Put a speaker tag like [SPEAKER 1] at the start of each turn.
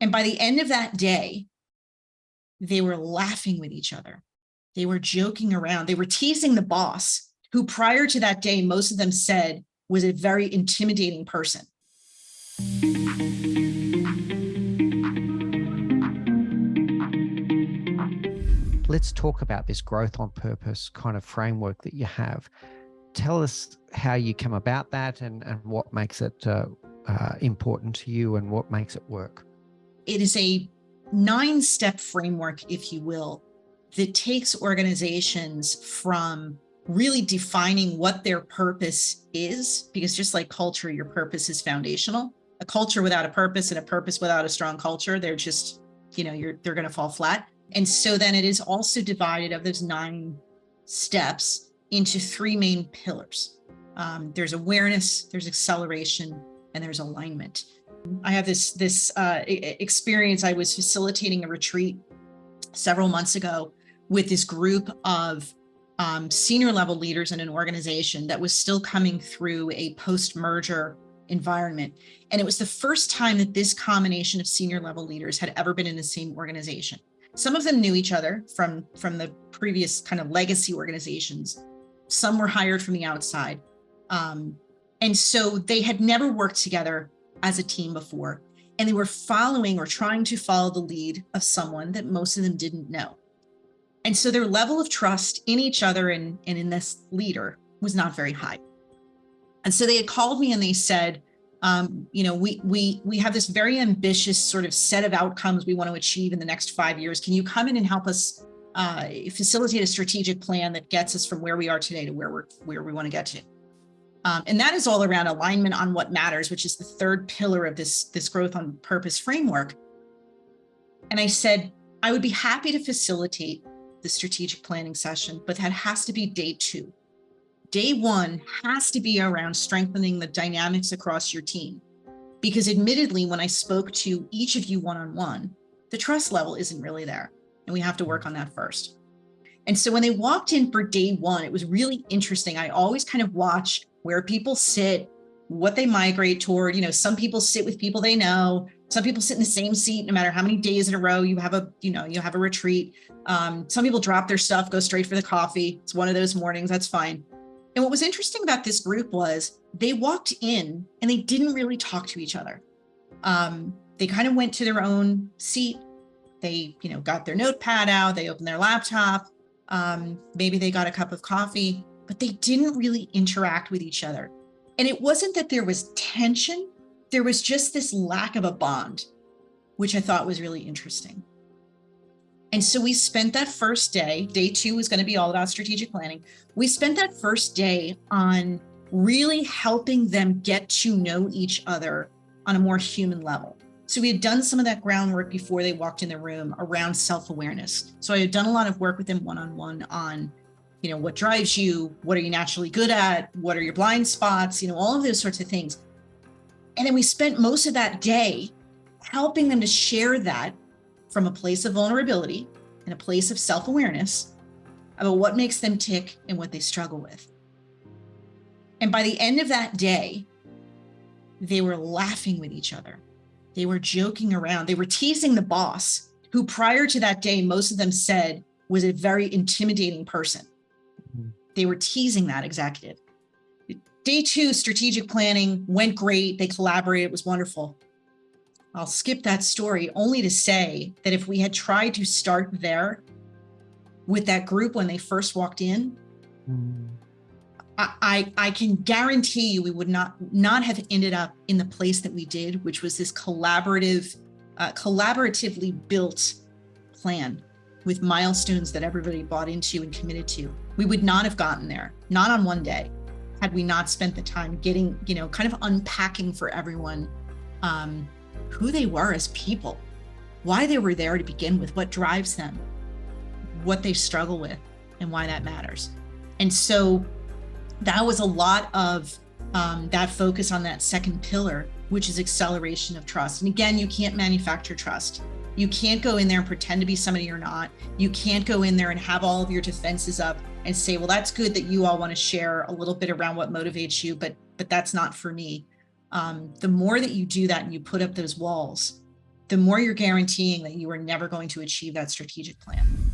[SPEAKER 1] And by the end of that day, they were laughing with each other. They were joking around. They were teasing the boss, who prior to that day, most of them said was a very intimidating person.
[SPEAKER 2] Let's talk about this growth on purpose kind of framework that you have. Tell us how you come about that and what makes it important to you and what makes it work.
[SPEAKER 1] It is a 9-step framework, if you will, that takes organizations from really defining what their purpose is, because just like culture, your purpose is foundational. A culture without a purpose and a purpose without a strong culture, they're just, they're going to fall flat. And so then it is also divided of those 9 steps into 3 main pillars. There's awareness, there's acceleration, and there's alignment. I have this experience. I was facilitating a retreat several months ago with this group of senior level leaders in an organization that was still coming through a post-merger environment. And it was the first time that this combination of senior level leaders had ever been in the same organization. Some of them knew each other from the previous kind of legacy organizations. Some were hired from the outside. And so they had never worked together as a team before. And they were following or trying to follow the lead of someone that most of them didn't know. And so their level of trust in each other and in this leader was not very high. And so they had called me and they said, we have this very ambitious sort of set of outcomes we want to achieve in the next 5 years. Can you come in and help us facilitate a strategic plan that gets us from where we are today to where we want to get to? And that is all around alignment on what matters, which is the 3rd pillar of this growth on purpose framework. And I said, I would be happy to facilitate the strategic planning session, but that has to be day 2. Day 1 has to be around strengthening the dynamics across your team. Because admittedly, when I spoke to each of you one-on-one, the trust level isn't really there. And we have to work on that first. And so when they walked in for day 1, it was really interesting. I always kind of watch where people sit, what they migrate toward. Some people sit with people they know. Some people sit in the same seat, no matter how many days in a row you have a retreat. Some people drop their stuff, go straight for the coffee. It's one of those mornings, that's fine. And what was interesting about this group was they walked in and they didn't really talk to each other. They kind of went to their own seat. They, got their notepad out, they opened their laptop. Maybe they got a cup of coffee, but they didn't really interact with each other. And it wasn't that there was tension, there was just this lack of a bond, which I thought was really interesting. And so we spent that first day, day 2 was going to be all about strategic planning. We spent that first day on really helping them get to know each other on a more human level. So we had done some of that groundwork before they walked in the room around self-awareness. So I had done a lot of work with them one-on-one on, what drives you? What are you naturally good at? What are your blind spots? All of those sorts of things. And then we spent most of that day helping them to share that from a place of vulnerability and a place of self-awareness about what makes them tick and what they struggle with. And by the end of that day, they were laughing with each other. They were joking around. They were teasing the boss, who prior to that day, most of them said was a very intimidating person. They were teasing that executive. Day 2, strategic planning went great. They collaborated. It was wonderful. I'll skip that story only to say that if we had tried to start there with that group when they first walked in, I can guarantee you we would not have ended up in the place that we did, which was this collaboratively built plan with milestones that everybody bought into and committed to. We would not have gotten there, not on one day, had we not spent the time getting, kind of unpacking for everyone who they were as people, why they were there to begin with, what drives them, what they struggle with, and why that matters. And so that was a lot of that focus on that 2nd pillar, which is acceleration of trust. And again, you can't manufacture trust. You can't go in there and pretend to be somebody you're not. You can't go in there and have all of your defenses up and say, well, that's good that you all want to share a little bit around what motivates you, but that's not for me. The more that you do that and you put up those walls, the more you're guaranteeing that you are never going to achieve that strategic plan.